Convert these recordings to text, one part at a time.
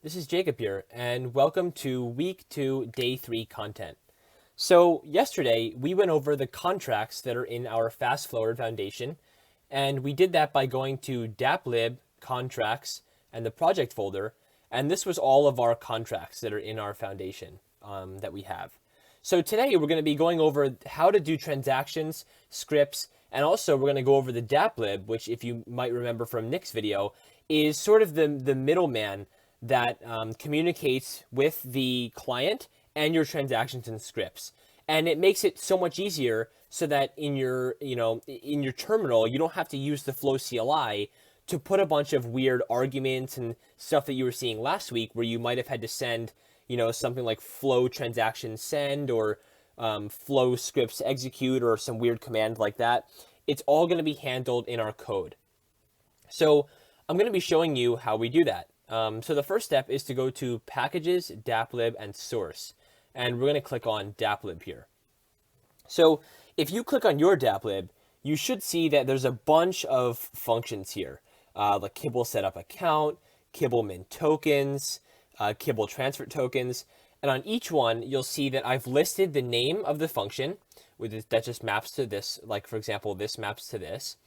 This is Jacob here, and welcome to week 2, day 3 content. So yesterday, we went over the contracts that are in our Fast Floward foundation, and we did that by going to DappLib, contracts, and the project folder, and this was all of our contracts that are in our foundation that we have. So today, we're going to be going over how to do transactions, scripts, and also we're going to go over the DappLib, which if you might remember from Nick's video, is sort of the middleman that communicates with the client and your transactions and scripts. And it makes it so much easier so that in your, in your terminal, you don't have to use the Flow CLI to put a bunch of weird arguments and stuff that you were seeing last week where you might have had to send, something like flow transaction send or flow scripts execute or some weird command like that. It's all going to be handled in our code. So I'm going to be showing you how we do that. So the first step is to go to Packages, DappLib, and Source. And we're going to click on DappLib here. So if you click on your DappLib, you should see that there's a bunch of functions here. Like Kibble setup account, Kibble mint tokens, Kibble transfer tokens. And on each one, you'll see that I've listed the name of the function, that just maps to this. Like, for example, this maps to this.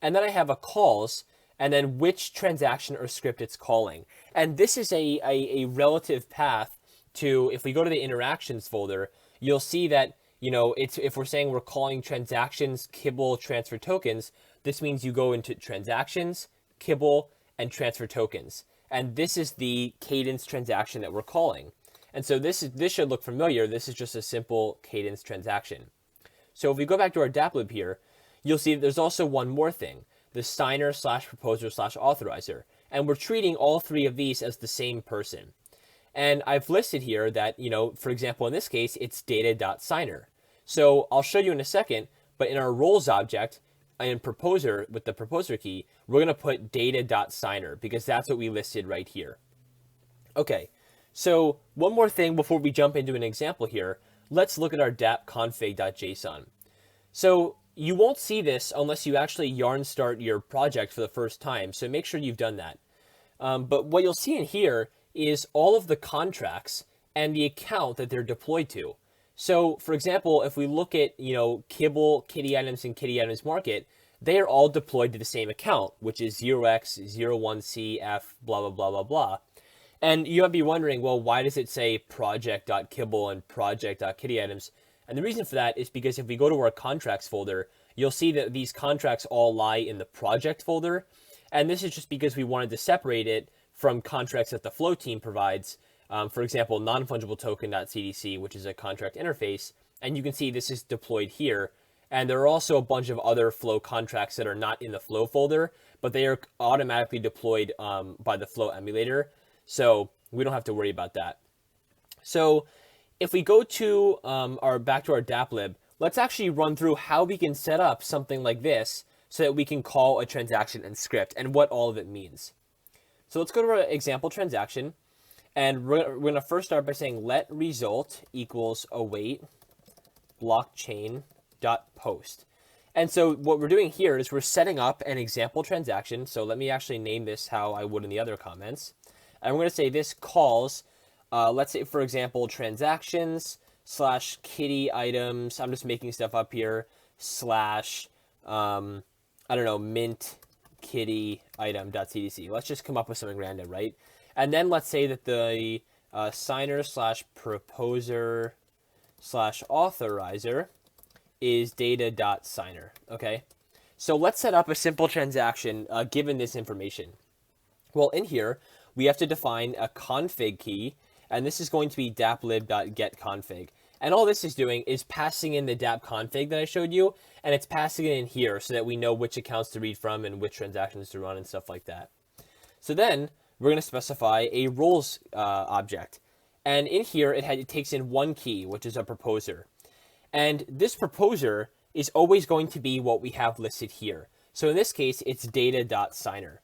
And then I have a calls, and then which transaction or script it's calling. And this is a relative path to, if we go to the interactions folder, you'll see that, if we're saying we're calling transactions, Kibble, transfer tokens, this means you go into transactions, Kibble, and transfer tokens. And this is the cadence transaction that we're calling. And so this should look familiar. This is just a simple cadence transaction. So if we go back to our DappLib here, you'll see that there's also one more thing, the signer / proposer / authorizer. And we're treating all three of these as the same person. And I've listed here that, for example, in this case, it's data.signer. So I'll show you in a second, but in our roles object, in proposer, with the proposer key, we're going to put data.signer because that's what we listed right here. Okay, so one more thing before we jump into an example here, let's look at our dappconfig.json. So you won't see this unless you actually yarn start your project for the first time, so make sure you've done that. But what you'll see in here is all of the contracts and the account that they're deployed to. So, for example, if we look at, Kibble, Kitty Items, and Kitty Items Market, they are all deployed to the same account, which is 0x01cf, blah, blah, blah, blah, blah. And you might be wondering, well, why does it say project.kibble and project.kittyitems? And the reason for that is because if we go to our contracts folder, you'll see that these contracts all lie in the project folder. And this is just because we wanted to separate it from contracts that the Flow team provides. For example, non-fungible token.cdc, which is a contract interface. And you can see this is deployed here. And there are also a bunch of other Flow contracts that are not in the Flow folder, but they are automatically deployed by the Flow emulator. So we don't have to worry about that. So if we go to back to our DappLib, let's actually run through how we can set up something like this so that we can call a transaction and script and what all of it means. So let's go to our example transaction, and we're going to first start by saying let result equals await blockchain.post. And so what we're doing here is we're setting up an example transaction. So let me actually name this how I would in the other comments. And we're going to say this calls, let's say, for example, transactions / kitty items. I'm just making stuff up here / mint kitty item.cdc. Let's just come up with something random, right? And then let's say that the signer / proposer / authorizer is data.signer. Okay, so let's set up a simple transaction given this information. Well, in here, we have to define a config key, and this is going to be dapplib.getConfig. And all this is doing is passing in the dapp config that I showed you, and it's passing it in here so that we know which accounts to read from and which transactions to run and stuff like that. So then we're going to specify a roles object. And in here, it takes in one key, which is a proposer. And this proposer is always going to be what we have listed here. So in this case, it's data.signer.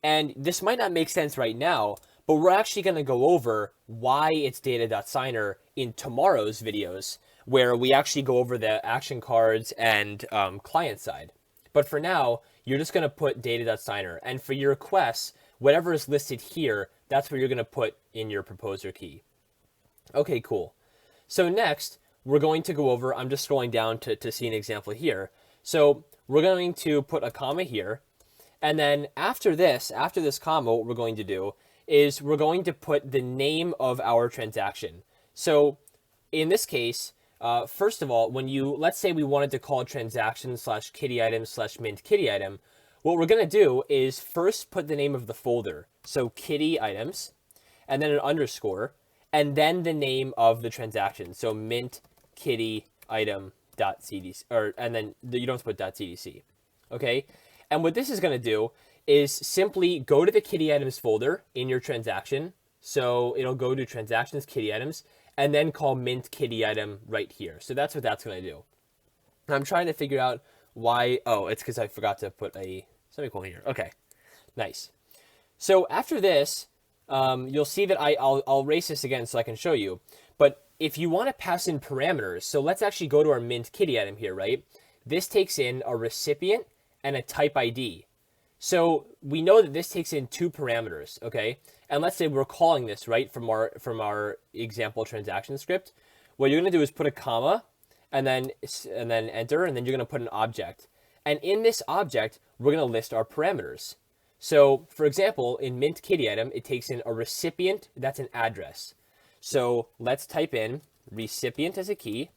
And this might not make sense right now, but we're actually going to go over why it's data.signer in tomorrow's videos, where we actually go over the action cards and client side. But for now, you're just going to put data.signer. And for your requests, whatever is listed here, that's where you're going to put in your proposer key. Okay, cool. So next, we're going to go over, I'm just scrolling down to see an example here. So we're going to put a comma here. And then after this comma, what we're going to do is we're going to put the name of our transaction. So in this case, first of all, when let's say we wanted to call transaction / kitty item / mint kitty item, what we're going to do is first put the name of the folder. So kitty items, and then an underscore, and then the name of the transaction. So mint kitty item .cdc, and then you don't have to put .cdc. Okay. And what this is going to do is simply go to the kitty items folder in your transaction. So it'll go to transactions kitty items and then call mint kitty item right here. So that's what that's going to do. And I'm trying to figure out why. Oh, it's because I forgot to put a semicolon here. Okay, nice. So after this, you'll see that I'll erase this again so I can show you. But if you want to pass in parameters, so let's actually go to our mint kitty item here, right? This takes in a recipient and a type ID. So we know that this takes in 2 parameters, okay? And let's say we're calling this, right, from our example transaction script. What you're going to do is put a comma and then enter, and then you're going to put an object. And in this object, we're going to list our parameters. So for example, in mint kitty item, it takes in a recipient, that's an address. So let's type in recipient as a key,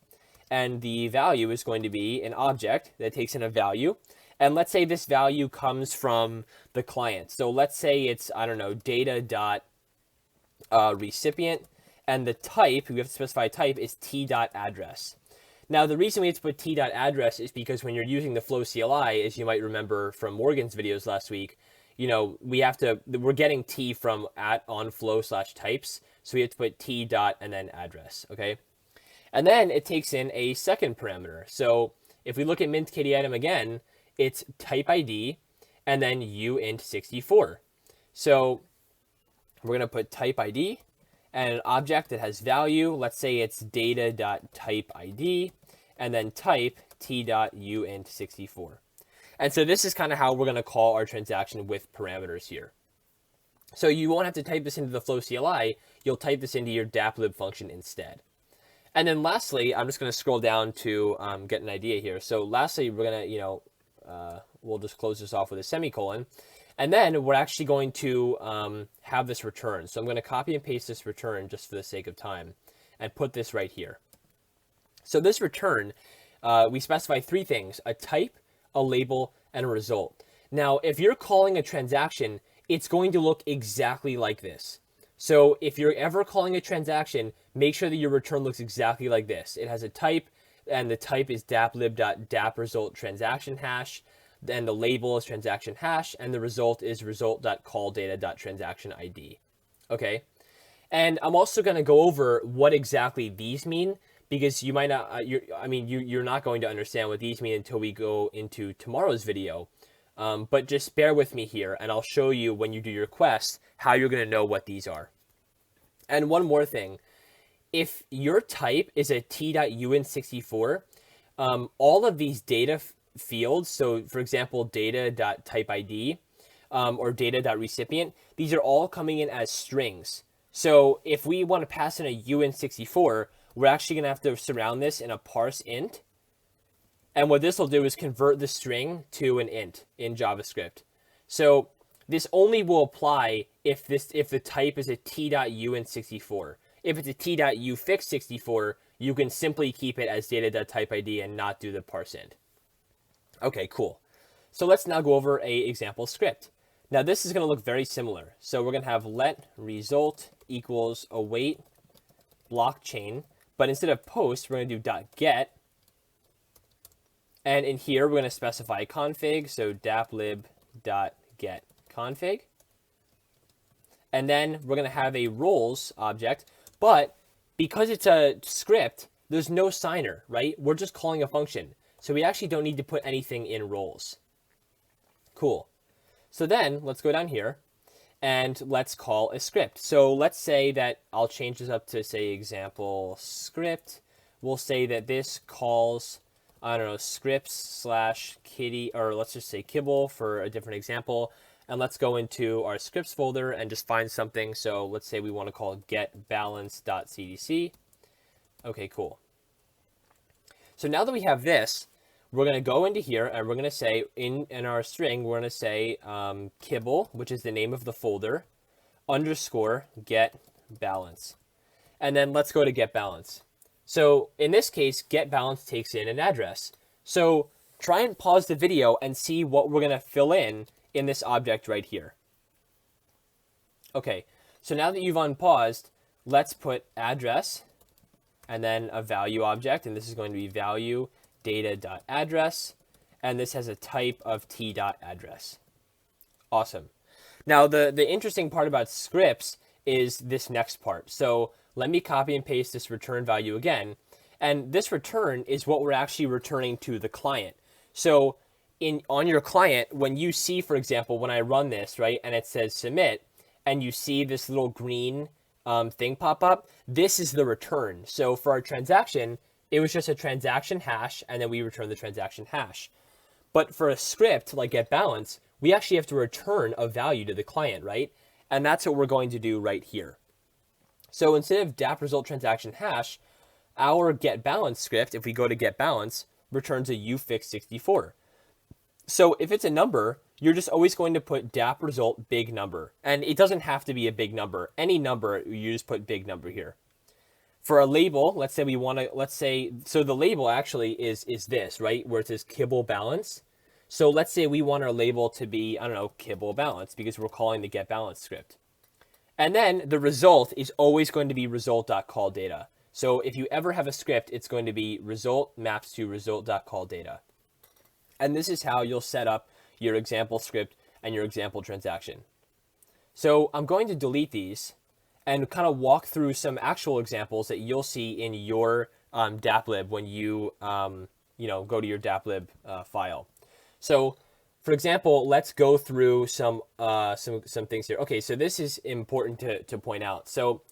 and the value is going to be an object that takes in a value. And let's say this value comes from the client. So let's say it's, I don't know, data.recipient, and the type, we have to specify type, is t.address. Now, the reason we have to put t.address is because when you're using the Flow CLI, as you might remember from Morgan's videos last week, you know, we're getting t from @onFlow/types. So we have to put t dot and then address, okay? And then it takes in a second parameter. So if we look at mint kitty item again, it's type ID and then uint64. So we're going to put type ID and an object that has value. Let's say it's data.typeID and then type t.uint64. And so this is kind of how we're going to call our transaction with parameters here. So you won't have to type this into the Flow CLI. You'll type this into your DappLib function instead. And then lastly, I'm just going to scroll down to get an idea here. So lastly, we're going to, we'll just close this off with a semicolon. And then we're actually going to have this return. So I'm going to copy and paste this return just for the sake of time and put this right here. So this return, we specify 3 things: a type, a label, and a result. Now, if you're calling a transaction, it's going to look exactly like this. So if you're ever calling a transaction, make sure that your return looks exactly like this. It has a type, and the type is DappLib.DappResultTransactionHash. Then the label is transaction hash, and the result is result.callData.TransactionID. Okay? And I'm also going to go over what exactly these mean, because you might not, you're not going to understand what these mean until we go into tomorrow's video. But just bear with me here, and I'll show you when you do your quest how you're going to know what these are. And one more thing, if your type is a t.uint64, all of these data fields, so for example, data.typeID or data.recipient, these are all coming in as strings. So if we want to pass in a uint64, we're actually going to have to surround this in a parse int. And what this will do is convert the string to an int in JavaScript. So this only will apply if the type is a t.uint64. If it's a t.ufix64, you can simply keep it as data.typeID and not do the parse int. Okay, cool. So let's now go over a example script. Now this is going to look very similar. So we're going to have let result equals await blockchain, but instead of post, we're going to do .get. And in here, we're going to specify config, so DappLib.getConfig. And then we're going to have a roles object, but because it's a script, there's no signer, right? We're just calling a function. So we actually don't need to put anything in roles. Cool. So then let's go down here and let's call a script. So let's say that I'll change this up to say example script. We'll say that this calls, I don't know, scripts / kitty, or let's just say kibble for a different example. And let's go into our scripts folder and just find something. So let's say we want to call it getBalance.cdc. Okay, cool. So now that we have this, we're going to go into here and we're going to say in our string, we're going to say kibble, which is the name of the folder, underscore get balance. And then let's go to get balance. So in this case, get balance takes in an address. So try and pause the video and see what we're going to fill in this object right here. Okay, so now that you've unpaused, let's put address and then a value object, and this is going to be value data.address, and this has a type of t.address. Awesome. Now the interesting part about scripts is this next part. So let me copy and paste this return value again, and this return is what we're actually returning to the client. So on your client, when you see, for example, when I run this, right, and it says submit, and you see this little green thing pop up, this is the return. So for our transaction, it was just a transaction hash, and then we return the transaction hash. But for a script like getBalance, we actually have to return a value to the client, right? And that's what we're going to do right here. So instead of DappResult transaction hash, our getBalance script, if we go to getBalance, returns a uFix64. So if it's a number, you're just always going to put DappResult big number. And it doesn't have to be a big number. Any number, you just put big number here. For a label, let's say we want to, so the label actually is this, right? Where it says kibble balance. So let's say we want our label to be, I don't know, kibble balance, because we're calling the getBalance script. And then the result is always going to be result.callData. So if you ever have a script, it's going to be result maps to result.callData. And this is how you'll set up your example script and your example transaction. So I'm going to delete these and kind of walk through some actual examples that you'll see in your DappLib when you go to your DappLib file. So for example, let's go through some things here. Okay, so this is important to point out. So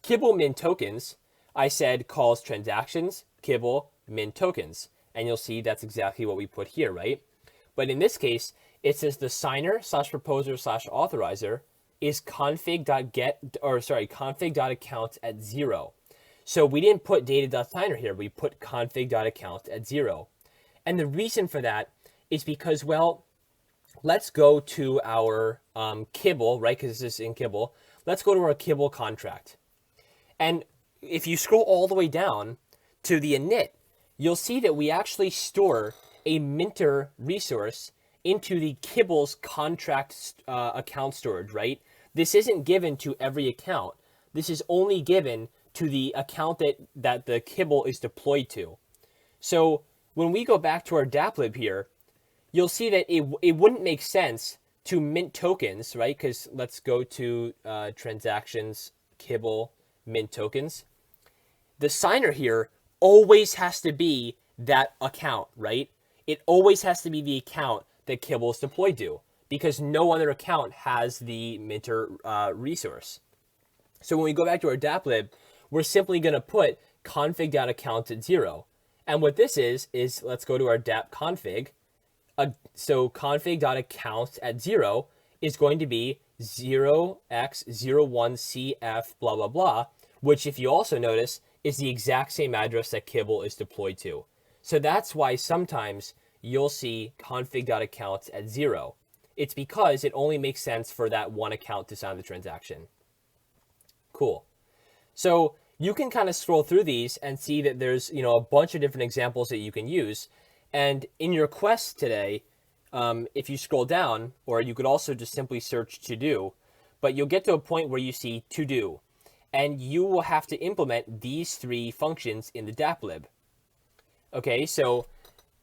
kibble min tokens, I said calls transactions, kibble min tokens. And you'll see that's exactly what we put here, right? But in this case, it says the signer / proposer / authorizer is config.account at 0. So we didn't put data.signer here. We put config.account at 0. And the reason for that is because, well, let's go to our kibble, right? Because this is in kibble. Let's go to our kibble contract. And if you scroll all the way down to the init, you'll see that we actually store a Minter resource into the kibble's contract account storage, right? This isn't given to every account. This is only given to the account that the kibble is deployed to. So when we go back to our DappLib here, you'll see that it wouldn't make sense to mint tokens, right? Because let's go to transactions, kibble, mint tokens. The signer here always has to be that account, right? It always has to be the account that kibble is deployed to, because no other account has the Minter resource. So when we go back to our DappLib, we're simply going to put config.account at 0. And what this is let's go to our dapp config. So config.account at 0 is going to be 0x01cf blah, blah, blah, which if you also notice is the exact same address that kibble is deployed to. So that's why sometimes you'll see config.account at 0. It's because it only makes sense for that one account to sign the transaction. Cool. So you can kind of scroll through these and see that there's a bunch of different examples that you can use. And in your quest today, if you scroll down, or you could also just simply search to do, but you'll get to a point where you see to do. And you will have to implement these 3 functions in the DappLib. Okay, so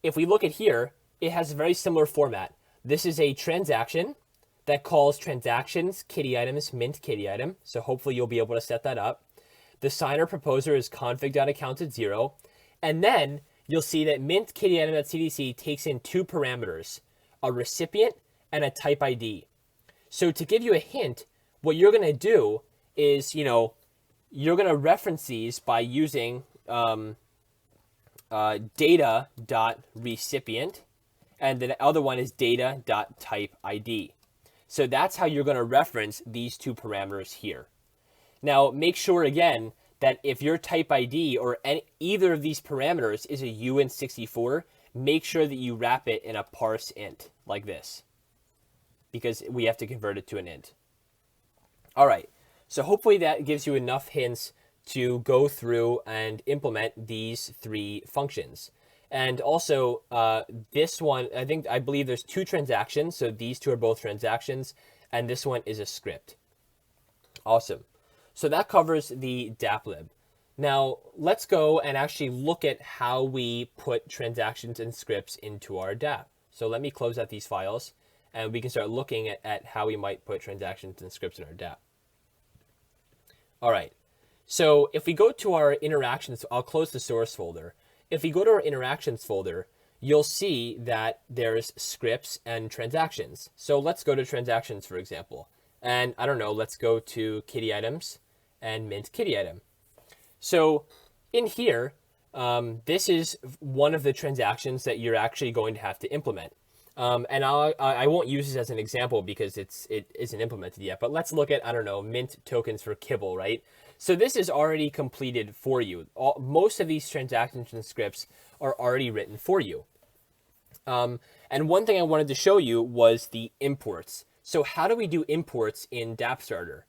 if we look at here, it has a very similar format. This is a transaction that calls transactions, kitty items, mint kitty item. So hopefully you'll be able to set that up. The signer proposer is config.account at 0. And then you'll see that mint kitty item.cdc takes in 2 parameters, a recipient and a type ID. So to give you a hint, what you're going to do is, you're going to reference these by using data.recipient, and the other one is data.typeid. So that's how you're going to reference these two parameters here. Now, make sure again that if your type ID or either of these parameters is a uint64, make sure that you wrap it in a parse int like this, because we have to convert it to an int. All right, so hopefully that gives you enough hints to go through and implement these three functions. And also this one, I believe there's two transactions. So these two are both transactions, and this one is a script. Awesome. So that covers the DappLib. Now let's go and actually look at how we put transactions and scripts into our Dapp. So let me close out these files, and we can start looking at how we might put transactions and scripts in our Dapp. All right. So if we go to our interactions, I'll close the source folder. If we go to our interactions folder, you'll see that there's scripts and transactions. So let's go to transactions, for example. And I don't know, let's go to kitty items and mint kitty item. So in here, this is one of the transactions that you're actually going to have to implement. And I won't use this as an example because it isn't implemented yet, but let's look at, I don't know, mint tokens for kibble, right? So this is already completed for you. Most of these transactions and scripts are already written for you. And one thing I wanted to show you was the imports. So how do we do imports in DappStarter?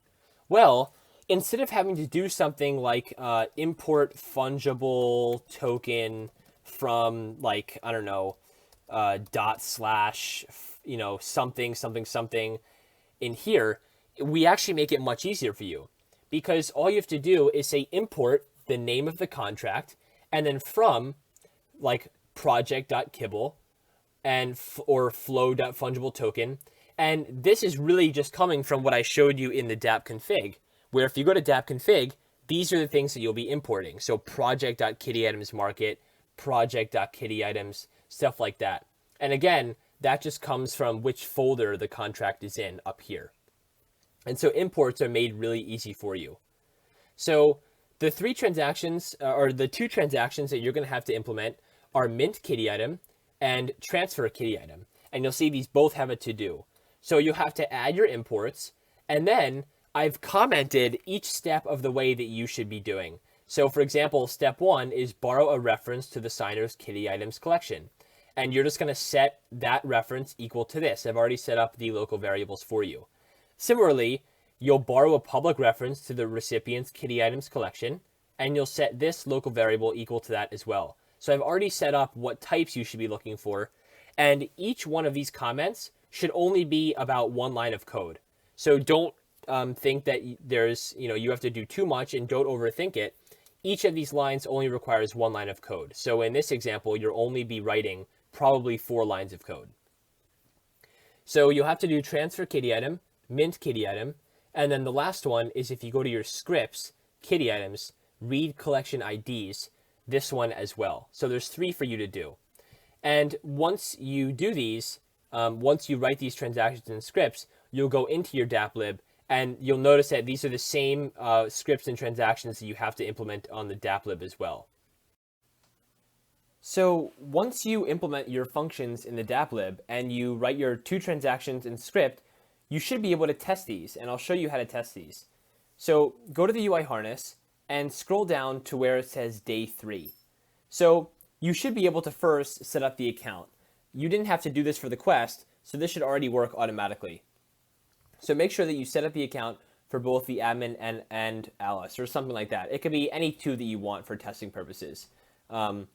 Well, instead of having to do something like import fungible token from like, I don't know, / something in here, we actually make it much easier for you, because all you have to do is say import the name of the contract and then from like project.kibble and or flow.fungible token. And this is really just coming from what I showed you in the Dapp config, where if you go to Dapp config, these are the things that you'll be importing. So project.kittyItems market, project.kittyItems, stuff like that. And again, that just comes from which folder the contract is in up here. And so imports are made really easy for you. So the three transactions, or the two transactions that you're going to have to implement are mint kitty item and transfer kitty item. And you'll see these both have a to-do. So you'll have to add your imports, and then I've commented each step of the way that you should be doing. So for example, step 1 is borrow a reference to the signer's kitty items collection. And you're just going to set that reference equal to this. I've already set up the local variables for you. Similarly, you'll borrow a public reference to the recipient's kitty items collection, and you'll set this local variable equal to that as well. So I've already set up what types you should be looking for, and each one of these comments should only be about one line of code. So don't think that you have to do too much, and don't overthink it. Each of these lines only requires one line of code. So in this example, you'll only be writing probably 4 lines of code. So you'll have to do transfer kitty item, mint kitty item, and then the last one is if you go to your scripts, kitty items, read collection IDs, this one as well. So there's 3 for you to do. And once you do these, once you write these transactions and scripts, you'll go into your DappLib, and you'll notice that these are the same scripts and transactions that you have to implement on the DappLib as well. So once you implement your functions in the DappLib and you write your 2 transactions in script, you should be able to test these, and I'll show you how to test these. So go to the UI harness and scroll down to where it says day 3. So you should be able to first set up the account. You didn't have to do this for the quest, so this should already work automatically. So make sure that you set up the account for both the admin and Alice, or something like that. It could be any 2 that you want for testing purposes. And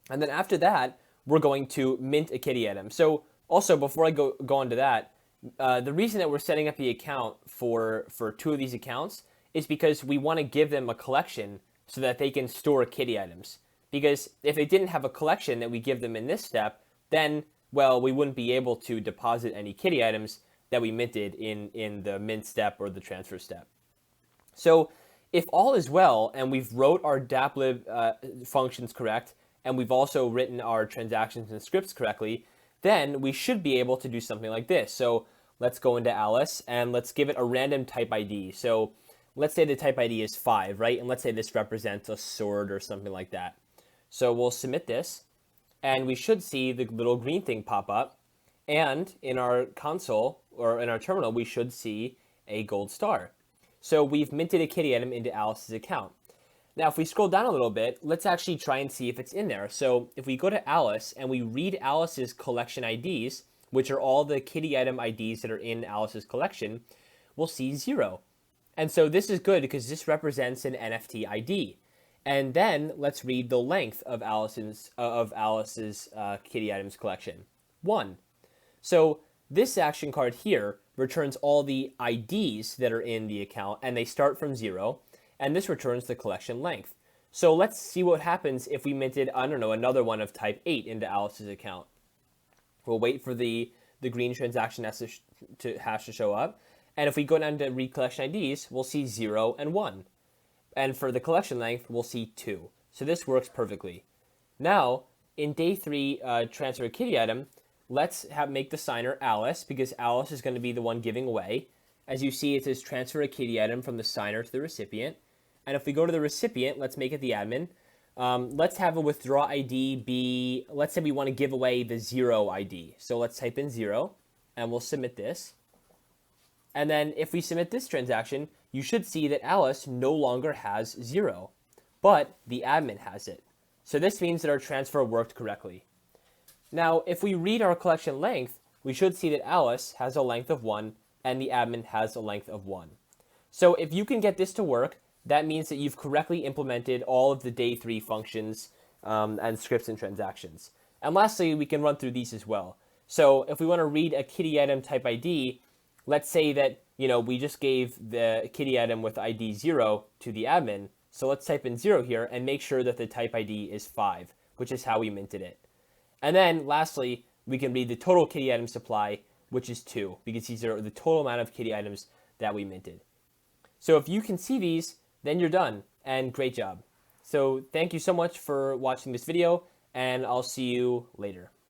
then after that, we're going to mint a kitty item. So also, before I go on to that, the reason that we're setting up the account for 2 of these accounts is because we want to give them a collection so that they can store kitty items. Because if they didn't have a collection that we give them in this step, then, well, we wouldn't be able to deposit any kitty items that we minted in the mint step or the transfer step. So if all is well and we've wrote our DappLib functions correct, and we've also written our transactions and scripts correctly, then we should be able to do something like this. So let's go into Alice and let's give it a random type ID. So let's say the type ID is 5, right? And let's say this represents a sword or something like that. So we'll submit this, and we should see the little green thing pop up. And in our console, or in our terminal, we should see a gold star. So we've minted a kitty item into Alice's account. Now, if we scroll down a little bit, let's actually try and see if it's in there. So if we go to Alice and we read Alice's collection IDs, which are all the kitty item IDs that are in Alice's collection, we'll see 0. And so this is good because this represents an NFT ID. And then let's read the length of Alice's kitty items collection, 1. So this action card here returns all the IDs that are in the account, and they start from 0, and this returns the collection length. So let's see what happens if we minted, I don't know, another one of type 8 into Alice's account. We'll wait for the green transaction hash to show up, and if we go down to read collection IDs, we'll see 0 and 1. And for the collection length, we'll see 2. So this works perfectly. Now, in day 3 transfer a kitty item, let's make the signer Alice, because Alice is going to be the one giving away. As you see, it says transfer a kitty item from the signer to the recipient. And if we go to the recipient, let's make it the admin. Let's have a withdraw ID be, let's say we want to give away the 0 ID. So let's type in 0, and we'll submit this. And then if we submit this transaction, you should see that Alice no longer has 0, but the admin has it. So this means that our transfer worked correctly. Now, if we read our collection length, we should see that Alice has a length of 1 and the admin has a length of 1. So if you can get this to work, that means that you've correctly implemented all of the day 3 functions and scripts and transactions. And lastly, we can run through these as well. So if we want to read a kitty item type ID, let's say that we just gave the kitty item with ID 0 to the admin. So let's type in 0 here and make sure that the type ID is 5, which is how we minted it. And then lastly, we can read the total kitty item supply, which is 2, because these are the total amount of kitty items that we minted. So if you can see these, then you're done, and great job. So thank you so much for watching this video, and I'll see you later.